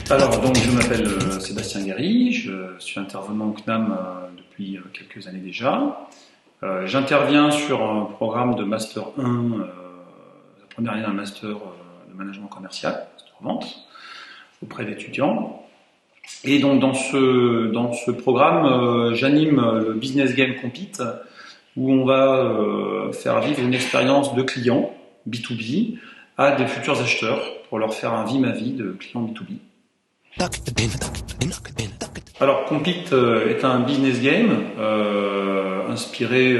Alors, donc, je m'appelle Sébastien Gary, je suis intervenant au CNAM depuis quelques années déjà. J'interviens sur un programme de Master 1, la première année d'un Master de management commercial, Master vente, auprès d'étudiants. Et donc, dans ce programme, j'anime le Business Game Compete, où on va faire vivre une expérience de clients B2B à des futurs acheteurs pour leur faire un vie-ma-vie de clients B2B. Alors, Compete est un business game inspiré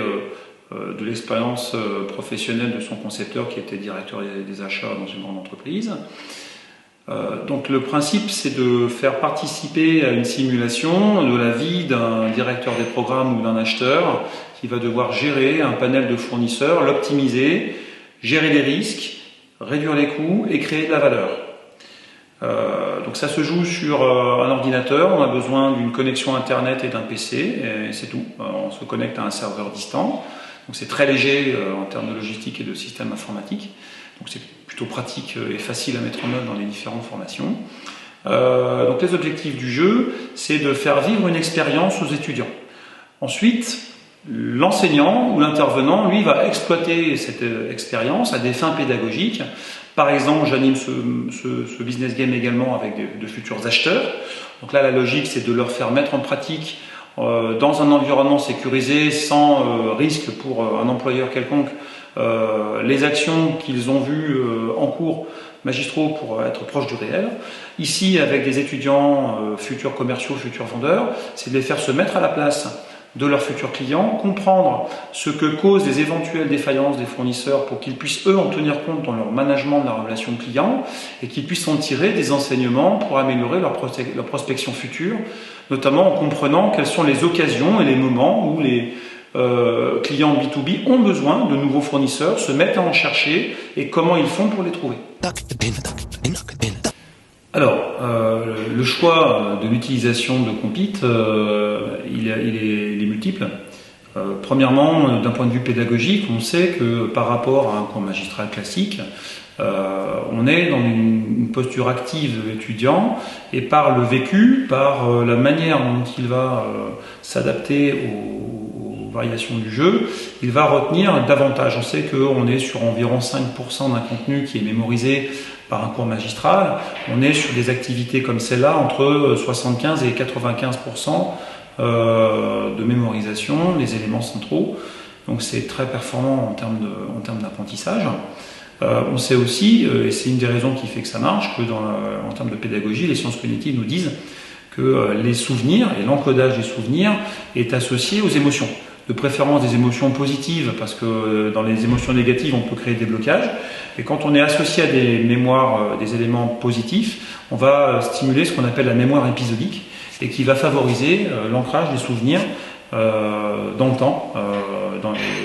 de l'expérience professionnelle de son concepteur qui était directeur des achats dans une grande entreprise. Donc le principe, c'est de faire participer à une simulation de la vie d'un directeur des programmes ou d'un acheteur qui va devoir gérer un panel de fournisseurs, l'optimiser, gérer les risques, réduire les coûts et créer de la valeur. Donc ça se joue sur un ordinateur, on a besoin d'une connexion internet et d'un PC, et c'est tout. On se connecte à un serveur distant, donc c'est très léger en termes de logistique et de système informatique. Donc c'est plutôt pratique et facile à mettre en œuvre dans les différentes formations. Donc les objectifs du jeu, c'est de faire vivre une expérience aux étudiants. Ensuite, l'enseignant ou l'intervenant, lui, va exploiter cette expérience à des fins pédagogiques. Par exemple, j'anime ce business game également avec de futurs acheteurs. Donc là, la logique, c'est de leur faire mettre en pratique dans un environnement sécurisé, sans risque pour un employeur quelconque, les actions qu'ils ont vues en cours magistraux pour être proches du réel. Ici, avec des étudiants futurs commerciaux, futurs vendeurs, c'est de les faire se mettre à la place de leurs futurs clients, comprendre ce que causent les éventuelles défaillances des fournisseurs pour qu'ils puissent eux en tenir compte dans leur management de la relation client et qu'ils puissent en tirer des enseignements pour améliorer leur prospection future, notamment en comprenant quelles sont les occasions et les moments où les clients B2B ont besoin de nouveaux fournisseurs, se mettent à en chercher et comment ils font pour les trouver. Alors, le choix de l'utilisation de Compete, il est multiple. Premièrement, d'un point de vue pédagogique, on sait que par rapport à un cours magistral classique, on est dans une posture active de l'étudiant et par le vécu, par la manière dont il va s'adapter aux variations du jeu, il va retenir davantage. On sait qu'on est sur environ 5% d'un contenu qui est mémorisé par un cours magistral. On est sur des activités comme celle-là entre 75 et 95% de mémorisation, les éléments centraux. Donc c'est très performant en termes d'apprentissage. On sait aussi, et c'est une des raisons qui fait que ça marche, que en termes de pédagogie, les sciences cognitives nous disent que les souvenirs et l'encodage des souvenirs est associé aux émotions. De préférence des émotions positives, parce que dans les émotions négatives, on peut créer des blocages. Et quand on est associé à des mémoires, des éléments positifs, on va stimuler ce qu'on appelle la mémoire épisodique, et qui va favoriser l'ancrage des souvenirs dans le temps.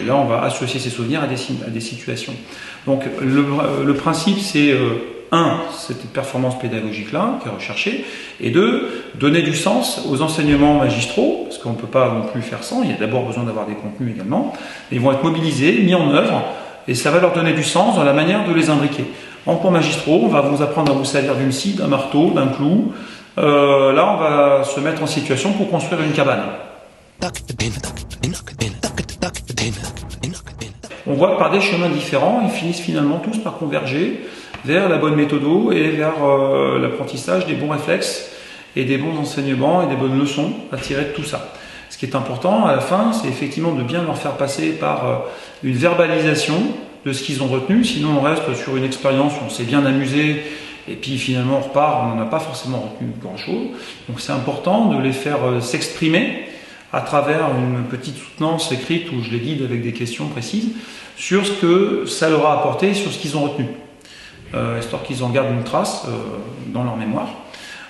Là, on va associer ces souvenirs à des situations. Donc, le principe, c'est cette performance pédagogique-là qui est recherchée, et deux, donner du sens aux enseignements magistraux, parce qu'on ne peut pas non plus faire sans, il y a d'abord besoin d'avoir des contenus également, ils vont être mobilisés, mis en œuvre, et ça va leur donner du sens dans la manière de les imbriquer. En cours magistraux, on va vous apprendre à vous servir d'une scie, d'un marteau, d'un clou. Là, on va se mettre en situation pour construire une cabane. On voit que par des chemins différents, ils finissent finalement tous par converger vers la bonne méthode et vers l'apprentissage des bons réflexes et des bons enseignements et des bonnes leçons à tirer de tout ça. Ce qui est important à la fin, c'est effectivement de bien leur faire passer par une verbalisation de ce qu'ils ont retenu, sinon on reste sur une expérience où on s'est bien amusé et puis finalement on repart, on n'en a pas forcément retenu grand-chose. Donc c'est important de les faire s'exprimer à travers une petite soutenance écrite où je les guide avec des questions précises sur ce que ça leur a apporté, sur ce qu'ils ont retenu. Histoire qu'ils en gardent une trace dans leur mémoire.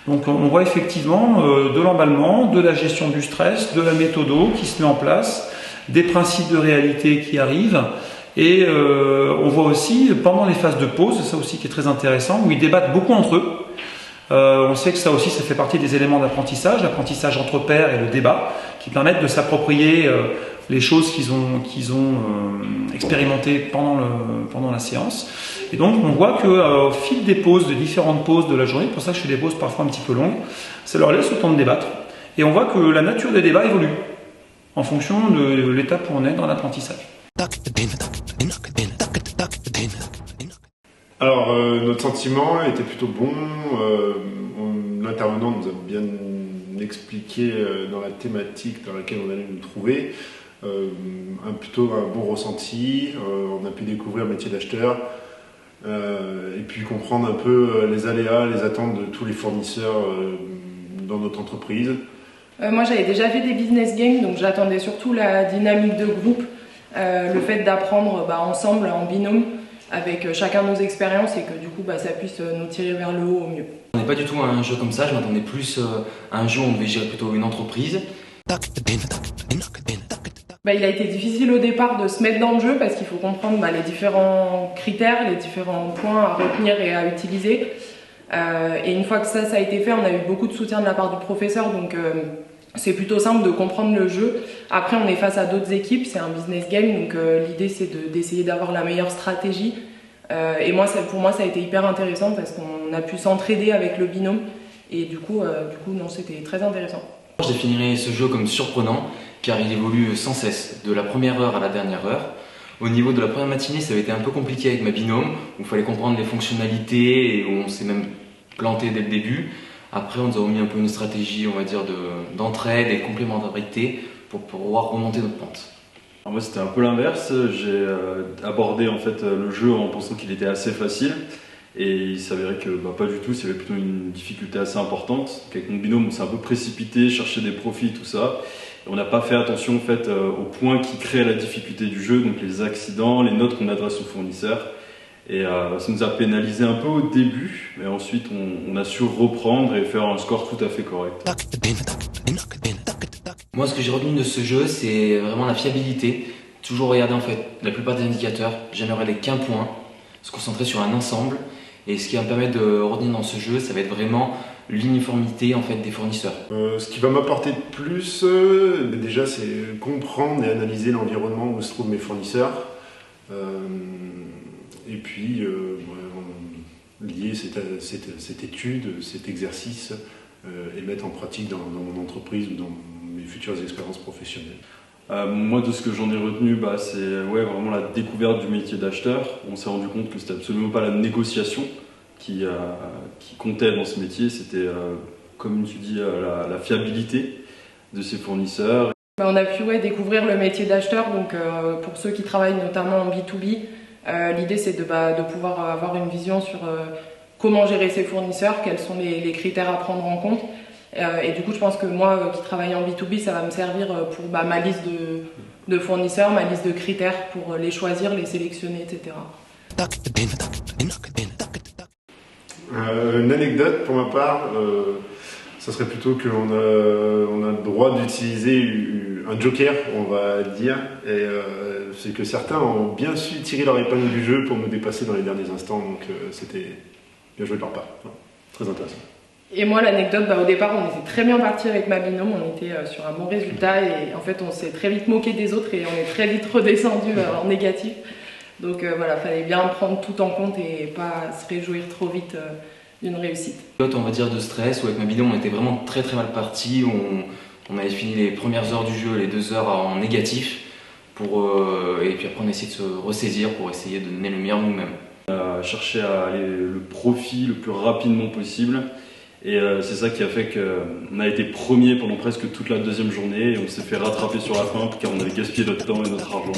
Donc on voit effectivement de l'emballement, de la gestion du stress, de la méthodo qui se met en place, des principes de réalité qui arrivent, et on voit aussi pendant les phases de pause, ça aussi qui est très intéressant, où ils débattent beaucoup entre eux. On sait que ça aussi, ça fait partie des éléments d'apprentissage, l'apprentissage entre pairs et le débat, qui permettent de s'approprier les choses qu'ils ont expérimentées pendant la séance. Et donc on voit qu'au fil des pauses, de différentes pauses de la journée, pour ça que je fais des pauses parfois un petit peu longues, ça leur laisse le temps de débattre. Et on voit que la nature des débats évolue en fonction de l'étape où on est dans l'apprentissage. Alors, notre sentiment était plutôt bon. L'intervenant nous a bien expliqué dans la thématique dans laquelle on allait nous trouver. Plutôt un bon ressenti. On a pu découvrir le métier d'acheteur et puis comprendre un peu les aléas, les attentes de tous les fournisseurs dans notre entreprise. Moi, j'avais déjà fait des business games, donc j'attendais surtout la dynamique de groupe, le fait d'apprendre ensemble, en binôme, avec chacun nos expériences et que du coup ça puisse nous tirer vers le haut au mieux. On n'est pas du tout à un jeu comme ça, je m'attendais plus à un jeu où on devait gérer plutôt une entreprise. Il a été difficile au départ de se mettre dans le jeu parce qu'il faut comprendre les différents critères, les différents points à retenir et à utiliser. Et une fois que ça a été fait, on a eu beaucoup de soutien de la part du professeur, donc c'est plutôt simple de comprendre le jeu. Après, on est face à d'autres équipes, c'est un business game, donc l'idée c'est d'essayer d'avoir la meilleure stratégie. Et pour moi, ça a été hyper intéressant parce qu'on a pu s'entraider avec le binôme. Et du coup, non, c'était très intéressant. Je définirais ce jeu comme surprenant, car il évolue sans cesse, de la première heure à la dernière heure. Au niveau de la première matinée, ça avait été un peu compliqué avec ma binôme, où il fallait comprendre les fonctionnalités et où on s'est même planté dès le début. Après, on nous a remis un peu une stratégie, on va dire, d'entraide et de complémentarité pour pouvoir remonter notre pente. Alors moi, c'était un peu l'inverse. J'ai abordé en fait le jeu en pensant qu'il était assez facile. Et il s'avérait que pas du tout, c'était plutôt une difficulté assez importante. Avec mon binôme, on s'est un peu précipité, cherché des profits, tout ça. Et on n'a pas fait attention en fait, aux points qui créent la difficulté du jeu, donc les accidents, les notes qu'on adresse aux fournisseurs. Et ça nous a pénalisé un peu au début, mais ensuite on a su reprendre et faire un score tout à fait correct. Moi, ce que j'ai retenu de ce jeu, c'est vraiment la fiabilité. Toujours regarder en fait la plupart des indicateurs, jamais regarder qu'un point, se concentrer sur un ensemble. Et ce qui va me permettre de retenir dans ce jeu, ça va être vraiment l'uniformité en fait des fournisseurs. Ce qui va m'apporter de plus, déjà, c'est comprendre et analyser l'environnement où se trouvent mes fournisseurs. Et puis, lier cette étude, cet exercice et mettre en pratique dans mon entreprise ou dans mes futures expériences professionnelles. Moi, de ce que j'en ai retenu, c'est vraiment la découverte du métier d'acheteur. On s'est rendu compte que c'était absolument pas la négociation qui comptait dans ce métier, c'était, comme tu dis, la fiabilité de ses fournisseurs. On a pu découvrir le métier d'acheteur, donc pour ceux qui travaillent notamment en B2B, l'idée c'est de pouvoir avoir une vision sur comment gérer ses fournisseurs, quels sont les critères à prendre en compte. Et du coup, je pense que moi qui travaille en B2B, ça va me servir pour ma liste de fournisseurs, ma liste de critères pour les choisir, les sélectionner, etc. Une anecdote pour ma part, ça serait plutôt qu'on a le droit d'utiliser un joker, on va dire, et c'est que certains ont bien su tirer leur épingle du jeu pour nous dépasser dans les derniers instants, donc c'était bien joué de leur part, très intéressant. Et moi, l'anecdote, au départ, on était très bien parti avec ma binôme, on était sur un bon résultat et en fait, on s'est très vite moqué des autres et on est très vite redescendu en négatif. Donc fallait bien prendre tout en compte et pas se réjouir trop vite d'une réussite. On va dire de stress, où avec ma binôme, on était vraiment très très mal parti. On avait fini les premières heures du jeu, les 2 heures en négatif, et puis après on a essayé de se ressaisir pour essayer de donner le meilleur de nous-mêmes. On a cherché à aller le profit le plus rapidement possible. Et c'est ça qui a fait qu'on a été premier pendant presque toute la deuxième journée et on s'est fait rattraper sur la fin car on avait gaspillé notre temps et notre argent.